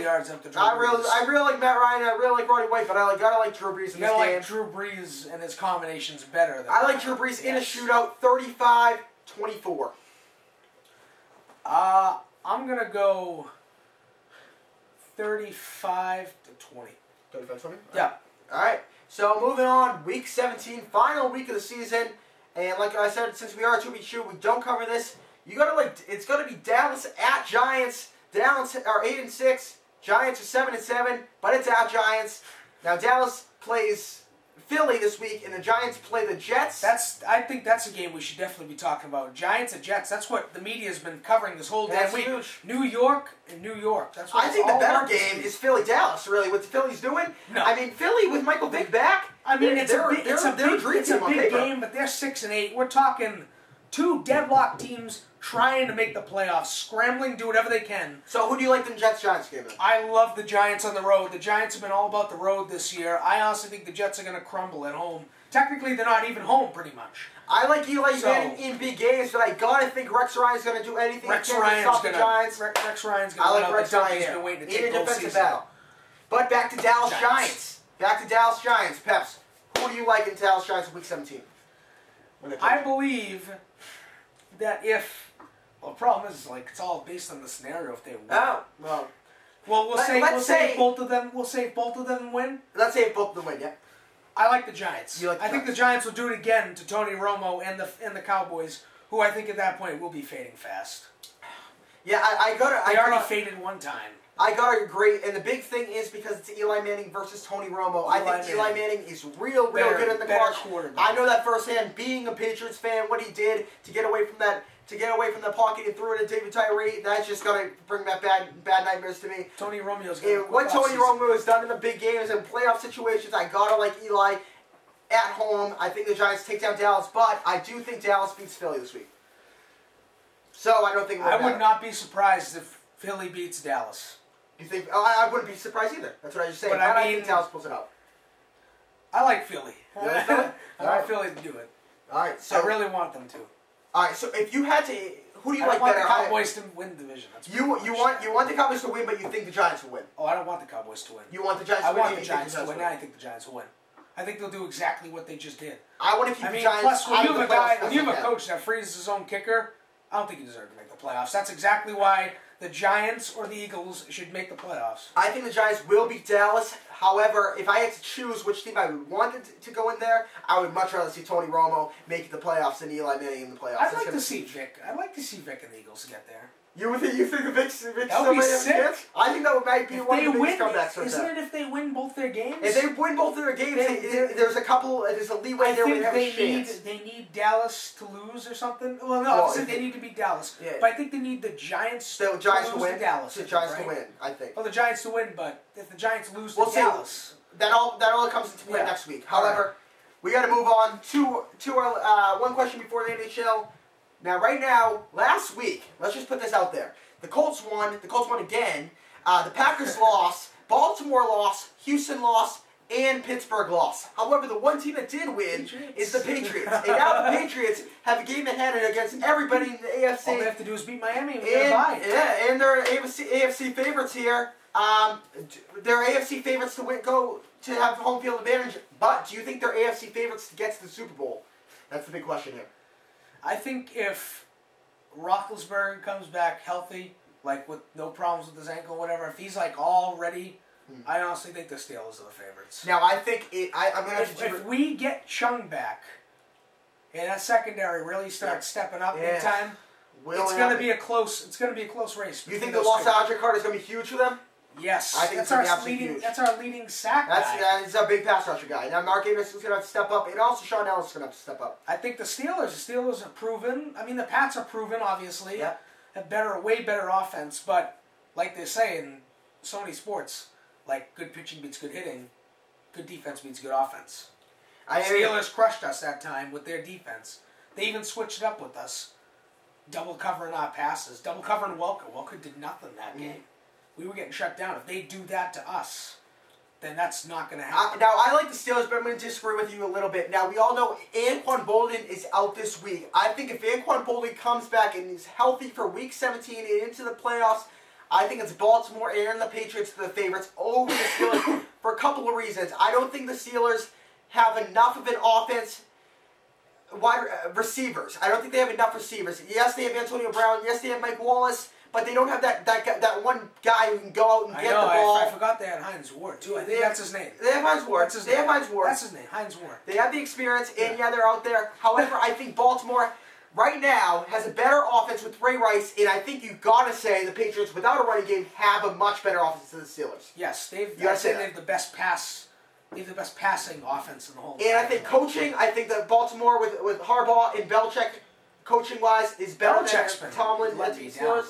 yards up to Drew Brees. I really like Matt Ryan, and I really like Roddy White, but I gotta like Drew Brees in this game. You gotta like Drew Brees and his combinations better than I like Drew Brees in a shootout, 35-24. I'm going to go 35-20. 35-20? Yeah. All right. So moving on, Week 17, final week of the season, and like I said, since we are a 2-week show, we don't cover this. You gotta it's gonna be Dallas at Giants. Dallas are 8-6. Giants are 7-7, but it's at Giants. Now Dallas plays Philly this week, and the Giants play the Jets. I think that's a game we should definitely be talking about. Giants and Jets. That's what the media has been covering this whole damn week. Huge. New York and New York. That's what I think the better game is Philly-Dallas. Really, what the Philly's doing. No. I mean, Philly with Michael Vick back. I mean, it's a big paper. game, but they're 6-8. We're talking two deadlock teams trying to make the playoffs, scrambling to do whatever they can. So who do you like in the Jets-Giants game then? I love the Giants on the road. The Giants have been all about the road this year. I honestly think the Jets are going to crumble at home. Technically, they're not even home, pretty much. I like Eli Manning in big games, but I gotta think Rex Ryan's going to do anything he can to stop the Giants. Rex Ryan's going to I like Rex Ryan here. In a defensive battle. But back to Dallas Giants. Back to Dallas Giants. Peps, who do you like in Dallas Giants in Week 17? I believe that if... Well, the problem is, like, it's all based on the scenario if they win. Oh, well... Well, we'll say both of them. We'll say both of them win. Let's say if both of them win, yeah. I like the Giants. You like the I think the Giants will do it again to Tony Romo and the Cowboys, who I think at that point will be fading fast. Yeah, I already faded one time. I gotta agree, and the big thing is because it's Eli Manning versus Tony Romo. I think Eli Manning is real good in the clutch. I know that firsthand, being a Patriots fan, what he did to get away from that. To get away from the pocket and threw it at David Tyree, that's just going to bring back bad nightmares to me. Tony Romo's going to what Tony Romo has done in the big games and playoff situations, I got to like Eli at home. I think the Giants take down Dallas, but I do think Dallas beats Philly this week. So I don't think I would not be surprised if Philly beats Dallas. You think? Oh, I wouldn't be surprised either. That's what I just said. But I think Dallas pulls it out. I like Philly. You like Philly? I want Philly to do it. All right. So I really want them to. All right, so if you had to, who do you like better? I want the Cowboys to win the division. You want the Cowboys to win, but you think the Giants will win. Oh, I don't want the Cowboys to win. You want the Giants to win? I want the Giants to win. Now I think the Giants will win. I think they'll do exactly what they just did. I want to keep the Giants. Plus, when you have a coach that freezes his own kicker, I don't think he deserves to make the playoffs. That's exactly why the Giants or the Eagles should make the playoffs. I think the Giants will beat Dallas. However, if I had to choose which team I would want to go in there, I would much rather see Tony Romo make the playoffs than Eli Manning in the playoffs. I'd like to see Vic and the Eagles get there. You think the Vic's that would be sick? I think that might be one of the biggest comebacks. Isn't it if they win both their games? If they win both their games, there's a leeway there where they have a chance. They need Dallas to lose or something. Well, no, they need to beat Dallas. Yeah. But I think they need the Giants to win. Dallas. The Giants to win, I think. Well, the Giants to win, but if the Giants lose to Dallas, that all comes into play next week. However, we got to move on to our one question before the NHL. Now, right now, last week, let's just put this out there. The Colts won. The Colts won again. The Packers lost. Baltimore lost. Houston lost. And Pittsburgh lost. However, the one team that did win is the Patriots. And now the Patriots have a game ahead against everybody in the AFC. All they have to do is beat Miami and get a bye. Yeah, and they're AFC favorites here. They're AFC favorites to have home field advantage. But do you think they're AFC favorites to get to the Super Bowl? That's the big question here. I think if Roethlisberger comes back healthy, like with no problems with his ankle or whatever, if he's like all ready, I honestly think the Steelers are the favorites. Now I think I'm gonna have to. If we get Chung back, and that secondary really starts stepping up big time, it's gonna be a close race. You think the loss of Andre Carter is gonna be huge for them? Yes, I think that's our leading sack guy. He's a big pass rusher guy. Now Mark Davis is going to have to step up, and also Sean Ellis is going to have to step up. I think the Steelers are proven. I mean, the Pats are proven, obviously. Yeah. Have way better offense, but like they say in so many sports, like good pitching beats good hitting, good defense beats good offense. Steelers crushed us that time with their defense. They even switched it up with us, double covering our passes, double covering Welker. Welker did nothing that game. We were getting shut down. If they do that to us, then that's not going to happen. Now, I like the Steelers, but I'm going to disagree with you a little bit. Now, we all know Anquan Boldin is out this week. I think if Anquan Boldin comes back and is healthy for Week 17 and into the playoffs, I think it's Baltimore and the Patriots the favorites over the Steelers for a couple of reasons. I don't think the Steelers have enough of an offense. Receivers. I don't think they have enough receivers. Yes, they have Antonio Brown. Yes, they have Mike Wallace. but they don't have that one guy who can go out and get the ball. I forgot they had Heinz Ward too. I think that's his name. They have Heinz Ward. That's his name. That's his name, Heinz Ward. They have the experience, and they're out there. However, I think Baltimore right now has a better offense with Ray Rice, and I think you've got to say the Patriots, without a running game, have a much better offense than the Steelers. Yes, they have the best pass. They have the best passing offense in the whole. And I think coaching, I think that Baltimore with Harbaugh and Belichick, coaching wise, is better than Tomlin and the Steelers.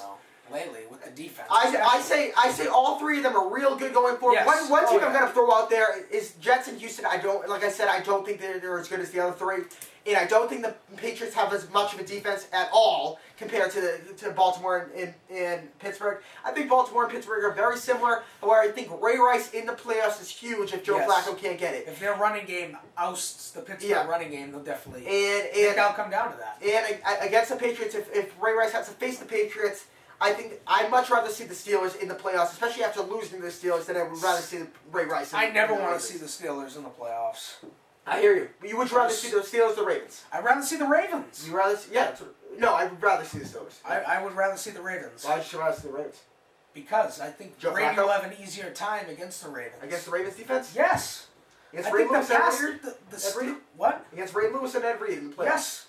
Lately with the defense. I say all three of them are real good going forward. Yes. One team I'm going to throw out there is Jets and Houston. I don't think they're as good as the other three. And I don't think the Patriots have as much of a defense at all compared to Baltimore and Pittsburgh. I think Baltimore and Pittsburgh are very similar. However, I think Ray Rice in the playoffs is huge if Joe Flacco can't get it. If their running game ousts the Pittsburgh running game, they'll definitely. And that'll come down to that. And against the Patriots, if Ray Rice has to face the Patriots, I think I'd much rather see the Steelers in the playoffs, especially after losing to the Steelers, than I would rather see Ray Rice. I never want to see the Steelers in the playoffs. I hear you. But you would rather see the Steelers or the Ravens? I'd rather see the Ravens. You rather see, no, I would rather see the Steelers. I would rather see the Ravens. Why would you rather see the Ravens? Because I think Brady will have an easier time against the Ravens. Against the Ravens defense? Yes. Against Ray Lewis and Ed Reed? What? Against Ray Lewis and Ed Reed in the playoffs. Yes.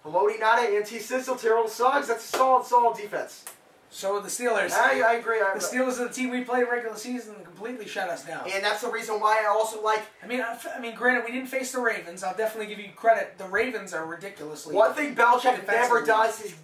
Haloti Nada, N.T. Sissel, Terrell Suggs. That's a solid defense. So the Steelers. I agree. The Steelers are the team we played regular season and completely shut us down. And that's the reason why I also like. I mean, granted, we didn't face the Ravens. I'll definitely give you credit. The Ravens are ridiculously. One thing Belichick never does is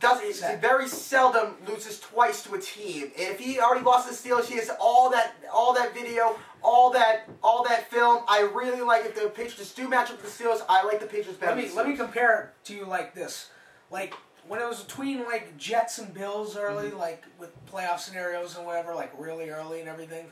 he very seldom loses twice to a team. And if he already lost to the Steelers, he has all that video, all that film. I really like if the Patriots do match up with the Steelers. I like the Patriots better. Let me compare it to you like this, like. When it was between, like, Jets and Bills early, like, with playoff scenarios and whatever, like, really early and everything,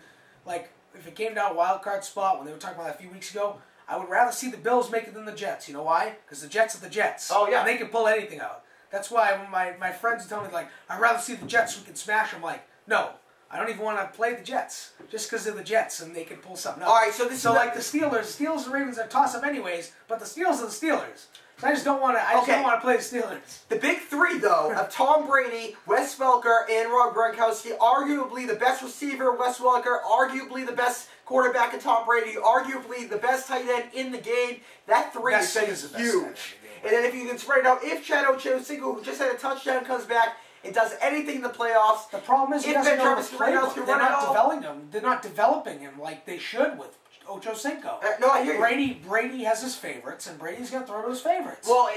like, if it came down to wild card spot, when they were talking about that a few weeks ago, I would rather see the Bills make it than the Jets. You know why? Because the Jets are the Jets. Oh, yeah. And they can pull anything out. That's why when my friends tell me, like, I'd rather see the Jets, we can smash them, like, no. I don't even want to play the Jets, just because they're the Jets and they can pull something out. All right, so like the Steelers and Ravens are toss-up anyways, but the Steelers are the Steelers. So I just don't want to. Don't want to play the Steelers. The big three, though, of Tom Brady, Wes Welker, and Rob Gronkowski, arguably the best receiver, Wes Welker, arguably the best quarterback in Tom Brady, arguably the best tight end in the game. That three is huge. And then if you can spread it out, if Chad Ochocinco, who just had a touchdown, comes back and does anything in the playoffs, the problem is he doesn't know the playbook. They're not developing him like they should with Ochocinco. No, I hear you. Brady has his favorites, and Brady's going to throw to his favorites. Well,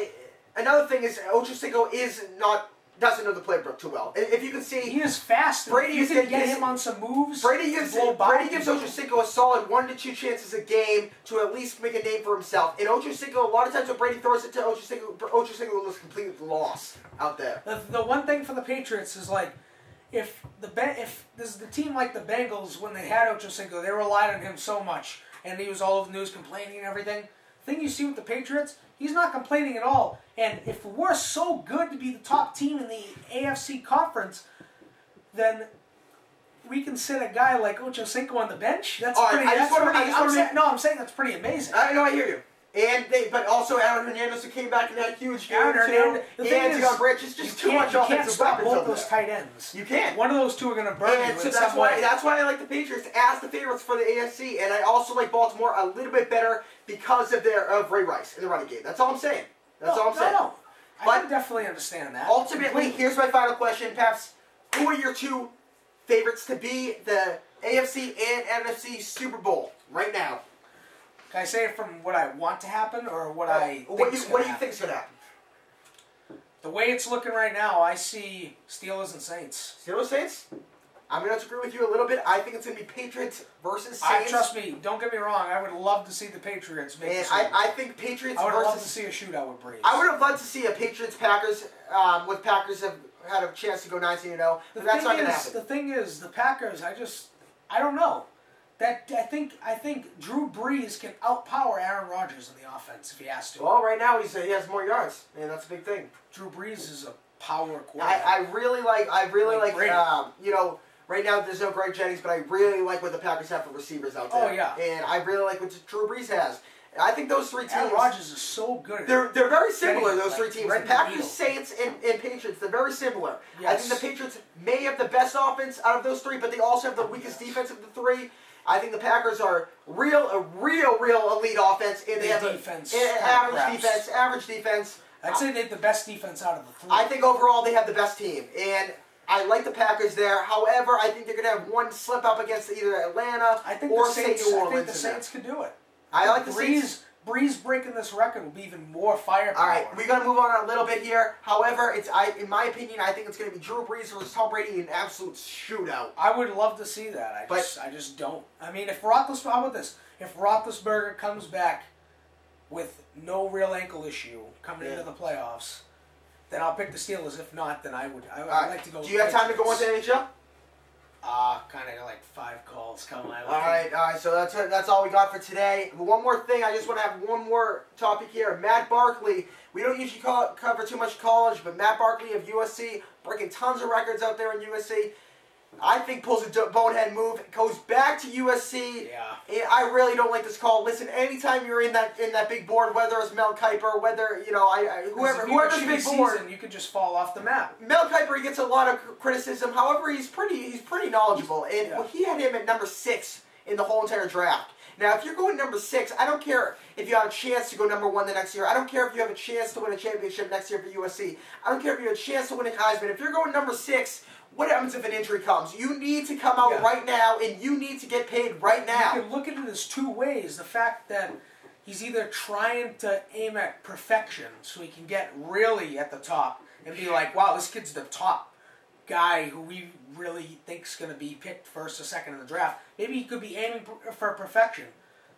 another thing is Ochocinco doesn't know the playbook too well. If you can see, he is fast. Brady can get him on some moves. Brady gives Ochocinco a solid 1 to 2 chances a game to at least make a name for himself. And Ochocinco, a lot of times when Brady throws it to Ochocinco looks completely lost out there. The one thing for the Patriots is like, if this is the team like the Bengals, when they had Ochocinco, they relied on him so much, and he was all over the news complaining and everything. The thing you see with the Patriots, he's not complaining at all. And if we're so good to be the top team in the AFC conference, then we can sit a guy like Ochocinco on the bench. That's pretty. I'm saying that's pretty amazing. I know, I hear you. But also Aaron Hernandez, who came back in that huge game too. The thing is, It's just too much offensive weapons. You can't stop both those tight ends. You can't. One of those two are going to burn you. So that's why I like the Patriots as the favorites for the AFC, and I also like Baltimore a little bit better because of Ray Rice in the running game. That's all I'm saying. No. I can definitely understand that. Ultimately, here's my final question, Peps. Who are your two favorites to be the AFC and NFC Super Bowl right now? Can I say it from what I want to happen or what I think What do you think is going to happen? The way it's looking right now, I see Steelers and Saints. Steelers Saints? I'm going to agree with you a little bit. I think it's going to be Patriots versus Saints. Trust me, don't get me wrong. I would love to see the Patriots make it. I think Patriots I would love to see a shootout with Breeze. I would have loved to see a Patriots-Packers with Packers have had a chance to go 19-0. But that's not going to happen. The thing is, the Packers, I don't know. I think Drew Brees can outpower Aaron Rodgers in the offense if he has to. Well, right now he has more yards, and that's a big thing. Drew Brees is a power quarterback. I really like right now there's no Greg Jennings, but I really like what the Packers have for receivers out there. Oh yeah. And I really like what Drew Brees has. I think those three teams. Aaron Rodgers is so good. They're very similar. Those three teams, the the Packers, Saints, and Patriots. They're very similar. Yes. I think the Patriots may have the best offense out of those three, but they also have the weakest defense of the three. I think the Packers are a real elite offense, and they have defense, average defense. I'd say they have the best defense out of the three. I think overall they have the best team, and I like the Packers there. However, I think they're going to have one slip up against either Atlanta or say New Orleans. I think the Saints could do it. I like the Saints. Breeze breaking this record will be even more firepower. All right, we're going to move on a little bit here. However, in my opinion, I think it's going to be Drew Brees versus Tom Brady in an absolute shootout. I would love to see that. I just don't. I mean, how about this? If Roethlisberger comes back with no real ankle issue coming into the playoffs, then I'll pick the Steelers. If not, then I would like to go. Do you have time to go into NHL? Kind of like 5 calls coming my way. All right. So that's all we got for today. But one more thing, I just want to have one more topic here. Matt Barkley. We don't usually cover too much college, but Matt Barkley of USC breaking tons of records out there in USC. I think pulls a bonehead move, goes back to USC. Yeah. And I really don't like this call. Listen, anytime you're in that big board, whether it's Mel Kiper, whether whoever's big board, you could just fall off the map. Mel Kiper, he gets a lot of criticism. However, he's pretty knowledgeable, and he had him at number 6 in the whole entire draft. Now, if you're going number 6, I don't care if you have a chance to go number 1 the next year. I don't care if you have a chance to win a championship next year for USC. I don't care if you have a chance to win a Heisman. If you're going number 6. What happens if an injury comes? You need to come out right now, and you need to get paid right now. You can look at it as 2 ways. The fact that he's either trying to aim at perfection so he can get really at the top and be like, wow, this kid's the top guy who we really think's going to be picked first or second in the draft. Maybe he could be aiming for perfection.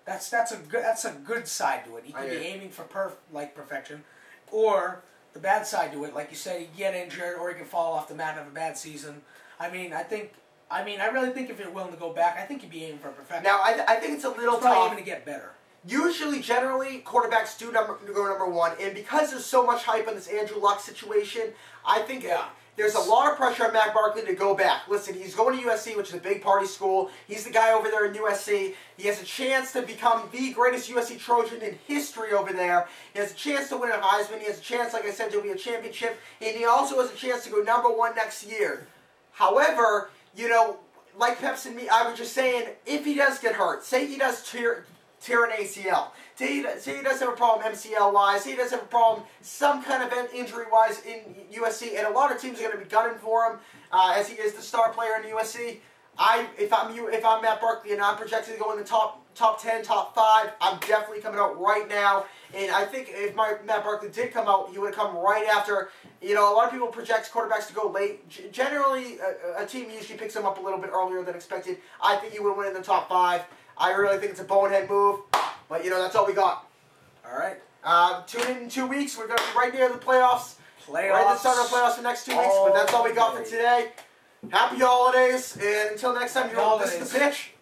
That's a good side to it. He could be aiming for perfection. Or the bad side to it, like you said, he can get injured or he can fall off the mat and have a bad season. I really think if you're willing to go back, I think you'd be aiming for perfection. Now, I think it's a little tough. Probably aiming to get better. Usually, generally, quarterbacks do go number 1, and because there's so much hype on this Andrew Luck situation, I think there's a lot of pressure on Matt Barkley to go back. Listen, he's going to USC, which is a big party school. He's the guy over there in USC. He has a chance to become the greatest USC Trojan in history over there. He has a chance to win a Heisman. He has a chance, like I said, to win a championship. And he also has a chance to go number 1 next year. However, like Peps and me, I was just saying, if he does get hurt, say he does tear an ACL, say he does have a problem MCL-wise, say he does have a problem some kind of injury-wise in USC, and a lot of teams are going to be gunning for him as he is the star player in USC. If I'm Matt Barkley and I'm projected to go in the top 10, top 5, I'm definitely coming out right now. And I think if Matt Barkley did come out, he would have come right after. A lot of people project quarterbacks to go late. Generally, a team usually picks him up a little bit earlier than expected. I think he would win in the top 5. I really think it's a bonehead move. But, that's all we got. All right. Tune in 2 weeks. We're going to be right near the playoffs. Right at the start of the playoffs in the next 2 weeks. But that's all we got for today. Happy holidays. And until next time, this is The Pitch.